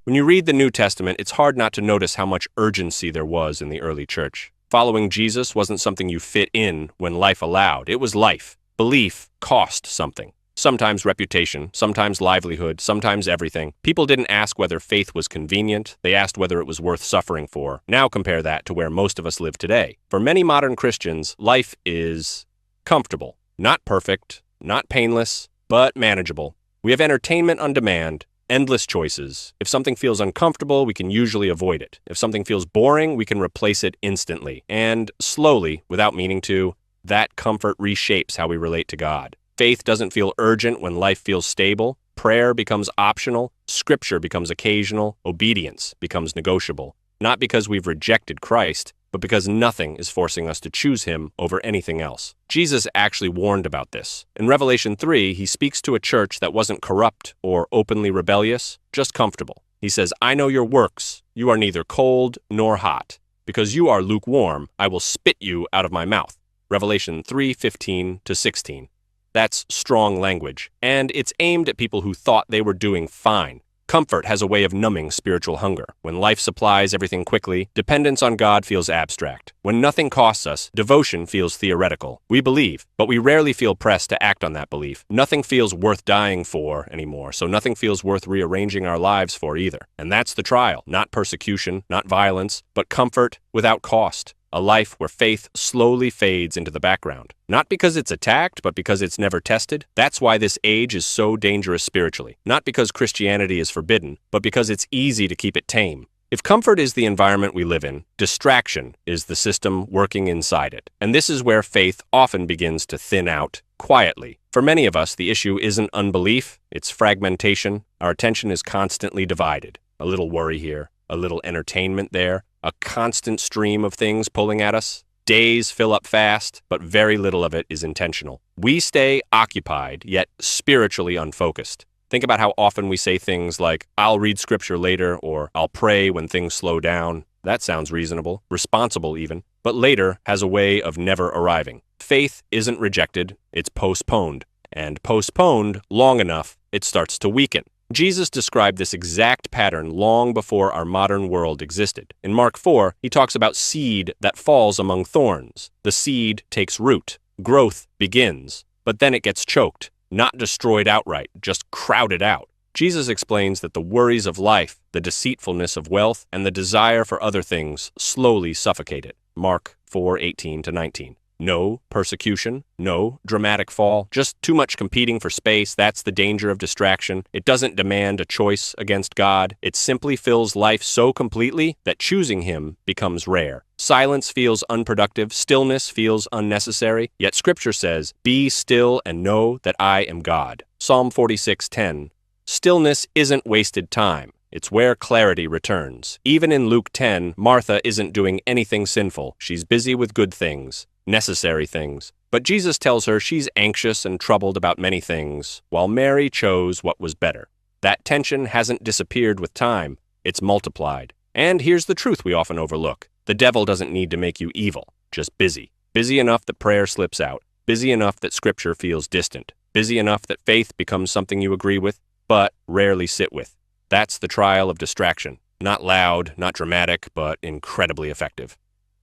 When you read the New Testament, it's hard not to notice how much urgency there was in the early church. Following Jesus wasn't something you fit in when life allowed. It was life. Belief cost something. Sometimes reputation, sometimes livelihood, sometimes everything. People didn't ask whether faith was convenient. They asked whether it was worth suffering for. Now compare that to where most of us live today. For many modern Christians, life is comfortable. Not perfect, not painless, but manageable. We have entertainment on demand, endless choices. If something feels uncomfortable, we can usually avoid it. If something feels boring, we can replace it instantly. And slowly, without meaning to, that comfort reshapes how we relate to God. Faith doesn't feel urgent when life feels stable. Prayer becomes optional. Scripture becomes occasional. Obedience becomes negotiable. Not because we've rejected Christ, but because nothing is forcing us to choose him over anything else. Jesus actually warned about this. In Revelation 3, he speaks to a church that wasn't corrupt or openly rebellious, just comfortable. He says, "I know your works. You are neither cold nor hot. Because you are lukewarm, I will spit you out of my mouth." Revelation 3:15-16. That's strong language, and it's aimed at people who thought they were doing fine. Comfort has a way of numbing spiritual hunger. When life supplies everything quickly, dependence on God feels abstract. When nothing costs us, devotion feels theoretical. We believe, but we rarely feel pressed to act on that belief. Nothing feels worth dying for anymore, so nothing feels worth rearranging our lives for either. And that's the trial. Not persecution, not violence, but comfort without cost. A life where faith slowly fades into the background. Not because it's attacked, but because it's never tested. That's why this age is so dangerous spiritually. Not because Christianity is forbidden, but because it's easy to keep it tame. If comfort is the environment we live in, distraction is the system working inside it. And this is where faith often begins to thin out quietly. For many of us, the issue isn't unbelief, it's fragmentation. Our attention is constantly divided. A little worry here, a little entertainment there, a constant stream of things pulling at us. Days fill up fast, but very little of it is intentional. We stay occupied, yet spiritually unfocused. Think about how often we say things like, "I'll read scripture later," or "I'll pray when things slow down." That sounds reasonable, responsible even, but later has a way of never arriving. Faith isn't rejected, it's postponed. And postponed long enough, it starts to weaken. Jesus described this exact pattern long before our modern world existed. In Mark 4, he talks about seed that falls among thorns. The seed takes root. Growth begins, but then it gets choked. Not destroyed outright, just crowded out. Jesus explains that the worries of life, the deceitfulness of wealth, and the desire for other things slowly suffocate it. Mark 4:18-19. No persecution, no dramatic fall, just too much competing for space. That's the danger of distraction. It doesn't demand a choice against God. It simply fills life so completely that choosing him becomes rare. Silence feels unproductive. Stillness feels unnecessary. Yet Scripture says, "Be still and know that I am God." Psalm 46:10. Stillness isn't wasted time. It's where clarity returns. Even in Luke 10, Martha isn't doing anything sinful. She's busy with good things. Necessary things. But Jesus tells her she's anxious and troubled about many things, while Mary chose what was better. That tension hasn't disappeared with time, it's multiplied. And here's the truth we often overlook. The devil doesn't need to make you evil, just busy. Busy enough that prayer slips out, busy enough that scripture feels distant, busy enough that faith becomes something you agree with, but rarely sit with. That's the trial of distraction. Not loud, not dramatic, but incredibly effective.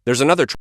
There's another